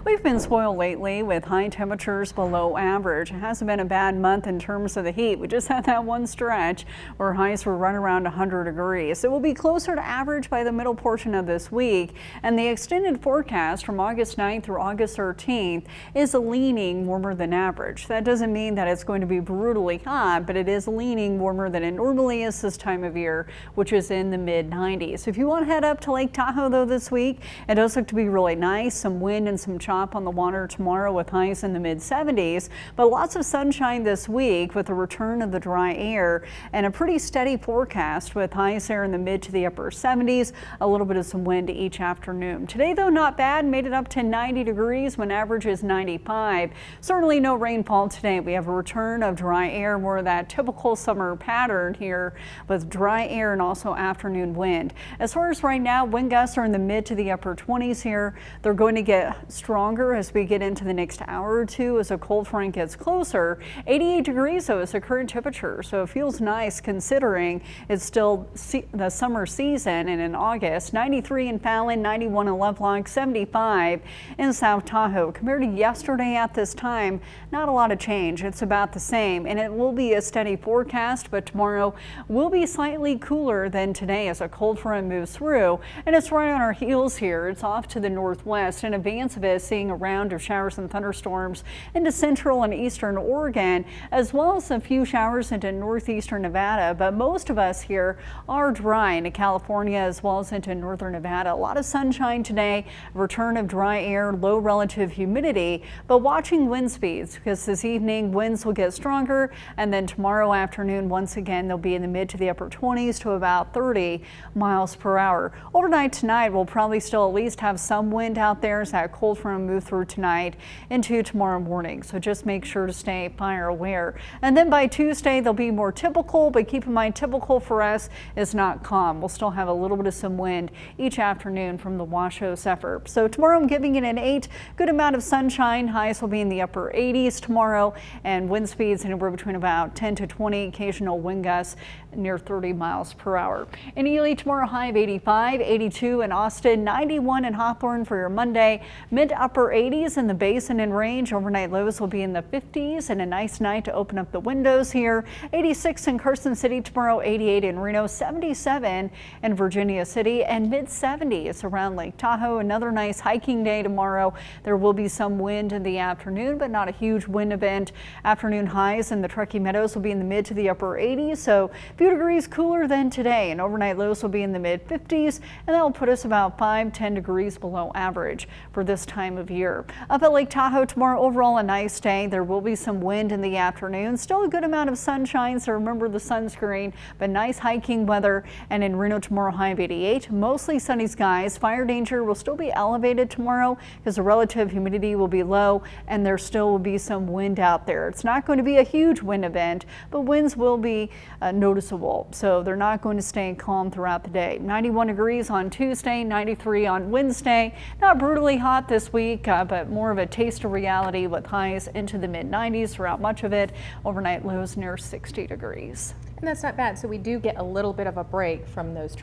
We've been spoiled lately with high temperatures below average. It hasn't been a bad month in terms of the heat. We just had that one stretch where highs were right around 100 degrees. It will be closer to average by the middle portion of this week, and the extended forecast from August 9th through August 13th is leaning warmer than average. That doesn't mean that it's going to be brutally hot, but it is leaning warmer than it normally is this time of year, which is in the mid 90s. If you want to head up to Lake Tahoe though this week, it does look to be really nice. Some wind and some chop on the water tomorrow with highs in the mid 70s, but lots of sunshine this week with the return of the dry air and a pretty steady forecast with highs there in the mid to the upper 70s, a little bit of some wind each afternoon. Today though, not bad, made it up to 90 degrees when average is 95. Certainly no rainfall today. We have a return of dry air, more of that typical summer pattern here with dry air and also afternoon wind. As far as right now, wind gusts are in the mid to the upper 20s here. They're going to get stronger as we get into the next hour or two as a cold front gets closer. 88 degrees though is the current temperature, so it feels nice considering it's still the summer season. And in August, 93 in Fallon, 91 in Lovelock, 75 in South Tahoe. Compared to yesterday at this time, not a lot of change. It's about the same, and it will be a steady forecast, but tomorrow will be slightly cooler than today as a cold front moves through, and it's right on our heels here. It's off to the northwest. In advance of it, seeing a round of showers and thunderstorms into central and eastern Oregon, as well as a few showers into northeastern Nevada. But most of us here are dry into California as well as into northern Nevada. A lot of sunshine today, return of dry air, low relative humidity, but watching wind speeds because this evening winds will get stronger, and then tomorrow afternoon once again they'll be in the mid to the upper 20s to about 30 miles per hour. Overnight tonight we'll probably still at least have some wind out there as that cold front move through tonight into tomorrow morning, so just make sure to stay fire aware. And then by Tuesday they'll be more typical, but keep in mind typical for us is not calm. We'll still have a little bit of some wind each afternoon from the Washoe suburb. So tomorrow I'm giving it an 8. Good amount of sunshine. Highs will be in the upper 80s tomorrow, and wind speeds anywhere between about 10 to 20, occasional wind gusts near 30 miles per hour. In Ely tomorrow, high of 85, 82 in Austin, 91 in Hawthorne for your Monday, mid to upper 80s in the Basin and Range. Overnight lows will be in the 50s, and a nice night to open up the windows here. 86 in Carson City tomorrow, 88 in Reno, 77 in Virginia City, and mid 70s around Lake Tahoe. Another nice hiking day tomorrow. There will be some wind in the afternoon, but not a huge wind event. Afternoon highs in the Truckee Meadows will be in the mid to the upper 80s, so a few degrees cooler than today, and overnight lows will be in the mid 50s, and that will put us about 5-10 degrees below average for this time of year. Up at Lake Tahoe tomorrow, overall a nice day. There will be some wind in the afternoon. Still a good amount of sunshine, so remember the sunscreen, but nice hiking weather. And in Reno tomorrow, high of 88. Mostly sunny skies. Fire danger will still be elevated tomorrow because the relative humidity will be low, and there still will be some wind out there. It's not going to be a huge wind event, but winds will be noticeable, so they're not going to stay calm throughout the day. 91 degrees on Tuesday, 93 on Wednesday. Not brutally hot this week, but more of a taste of reality with highs into the mid 90s throughout much of it. Overnight lows near 60 degrees. And that's not bad. So we do get a little bit of a break from those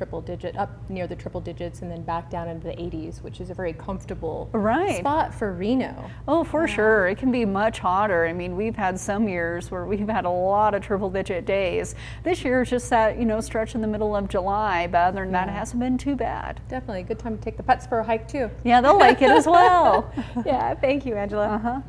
up near the triple digits and then back down into the 80s, which is a very comfortable spot for Reno. Oh, for sure. It can be much hotter. I mean, we've had some years where we've had a lot of triple digit days. This year is just that, stretch in the middle of July, but other than that, it hasn't been too bad. Definitely a good time to take the pets for a hike too. Yeah, they'll like it as well. Yeah, thank you, Angela.